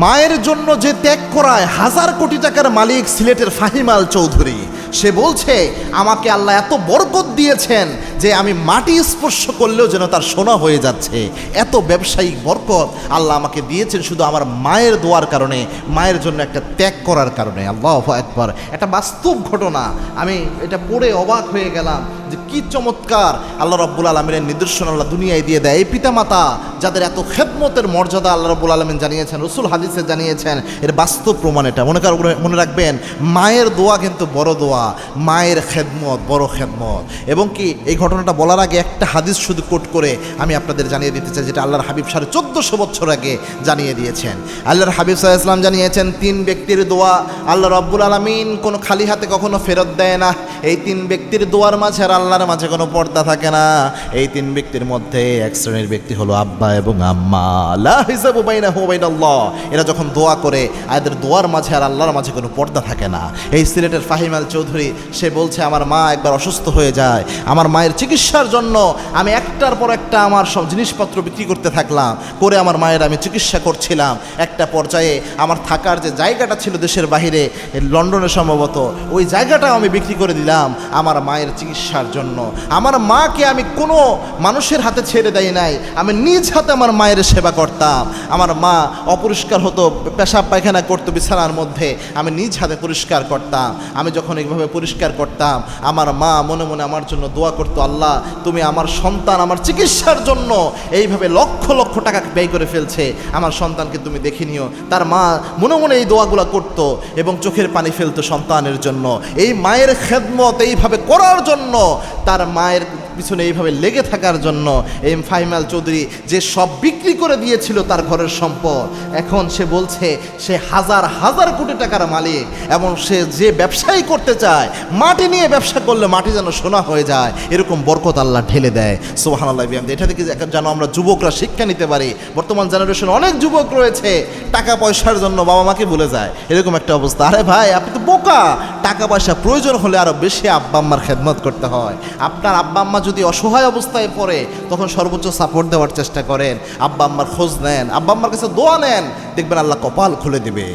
মায়ের জন্য যে ত্যাগ করায় হাজার কোটি টাকার মালিক সিলেটের ফাহিম আল চৌধুরী, সে বলছে আমাকে আল্লাহ এত বরকত দিয়েছেন যে আমি মাটি স্পর্শ করলেও যেন তার সোনা হয়ে যাচ্ছে। এত ব্যবসায়িক বরকত আল্লাহ আমাকে দিয়েছেন শুধু আমার মায়ের দোয়ার কারণে, মায়ের জন্য একটা ত্যাগ করার কারণে। আল্লাহু আকবার, একটা বাস্তব ঘটনা। আমি এটা পড়ে অবাক হয়ে গেলাম যে কি চমৎকার আল্লাহ রাব্বুল আলামিনের নিদর্শন আল্লাহ দুনিয়ায় দিয়ে দেয়। এই পিতামাতা যাদের এত খেদমতের মর্যাদা আল্লাহ রাব্বুল আলামিন জানিয়েছেন, রাসূল হাদিসে জানিয়েছেন, এর বাস্তব প্রমাণ এটা। মনে রাখবেন, মায়ের দোয়া কিন্তু বড় দোয়া, মায়ের খেদমত বড় খেদমত। এবং কি এই ঘটনাটা বলার আগে একটা হাদিস শুধু কোট করে আমি আপনাদের জানিয়ে দিতে চাই, যেটা আল্লাহর হাবিব 1450 বছর আগে জানিয়ে দিয়েছেন। আল্লাহর হাবিব সাল্লাল্লাহু আলাইহি ওয়াসাল্লাম জানিয়েছেন, 3 ব্যক্তির দোয়া আল্লাহ রাব্বুল আলামিন কোনো খালি হাতে কখনো ফেরত দেয় না। এই 3 ব্যক্তির দোয়ার মাঝে আর আল্লাহর মাঝে কোনো পর্দা থাকে না। এই 3 ব্যক্তির মধ্যে এক শ্রেণীর ব্যক্তি হলো আব্বা এবং আম্মা, লা হিসাবু বাইনাহু ওয়া বাইনাল্লাহ। এরা যখন দোয়া করে এদের দোয়ার মাঝে আর আল্লাহর মাঝে কোনো পর্দা থাকে না। এই সিলেটের ফাহিম আল চৌধুরী, সে বলছে আমার মা একবার অসুস্থ হয়ে যায়, আমার মায়ের চিকিৎসার জন্য আমি একটার পর একটা আমার সব জিনিসপত্র বিক্রি করতে থাকলাম, করে আমার মায়ের আমি চিকিৎসা করছিলাম। একটা পর্যায়ে আমার থাকার যে জায়গাটা ছিল দেশের বাহিরে, লন্ডনে সম্ভবত, ওই জায়গাটাও আমি বিক্রি করে দিলাম আমার মায়ের চিকিৎসার জন্য। আমার মাকে আমি কোনো মানুষের হাতে ছেড়ে দেই নাই, আমি নিজ হাতে আমার মায়ের সেবা করতাম। আমার মা অপরিষ্কার হতো, পেশাব পায়খানা করতো বিছানার মধ্যে, আমি নিজ হাতে পরিষ্কার করতাম। আমি যখন এইভাবে পরিষ্কার করতাম, আমার মা মনে মনে আমার জন্য দোয়া করতো, আল্লাহ তুমি আমার সন্তান আমার চিকিৎসার জন্য এইভাবে লক্ষ লক্ষ টাকা ব্যয় করে ফেলছে, আমার সন্তানকে তুমি দেখে নিও। তার মা মনে মনে এই দোয়াগুলো করতো এবং চোখের পানি ফেলতো সন্তানের জন্য। এই মায়ের খেদমত এইভাবে করার জন্য, তার মায়ের পিছনে এইভাবে লেগে থাকার জন্য এই ফাহিম আল চৌধুরী যে সব বিক্রি করে দিয়েছিল তার ঘরের সম্পদ, এখন সে বলছে সে হাজার হাজার কোটি টাকার মালিক। এবং সে যে ব্যবসায়ী করতে চায়, মাটি নিয়ে ব্যবসা করলে মাটি যেন সোনা হয়ে যায়, এরকম বরকত আল্লাহ ঢেলে দেয়। সুবহানাল্লাহ। এটা থেকে যেন আমরা যুবকরা শিক্ষা নিতে পারি। বর্তমান জেনারেশন অনেক যুবক রয়েছে টাকা পয়সার জন্য বাবা মাকে ভুলে যায়, এরকম একটা অবস্থা। আরে ভাই, আপনি তো বোকা। টাকা পয়সা প্রয়োজন হলে আরও বেশি আব্বা আম্মার খেদমত করতে হয়। আপনার আব্বা আম্মা যদি অসহায় অবস্থায় পড়ে, তখন সর্বোচ্চ সাপোর্ট দেওয়ার চেষ্টা করেন, আব্বা আম্মার খোঁজ নেন, আব্বা আম্মার কাছে দোয়া নেন, দেখবেন আল্লাহ কপাল খুলে দিবে।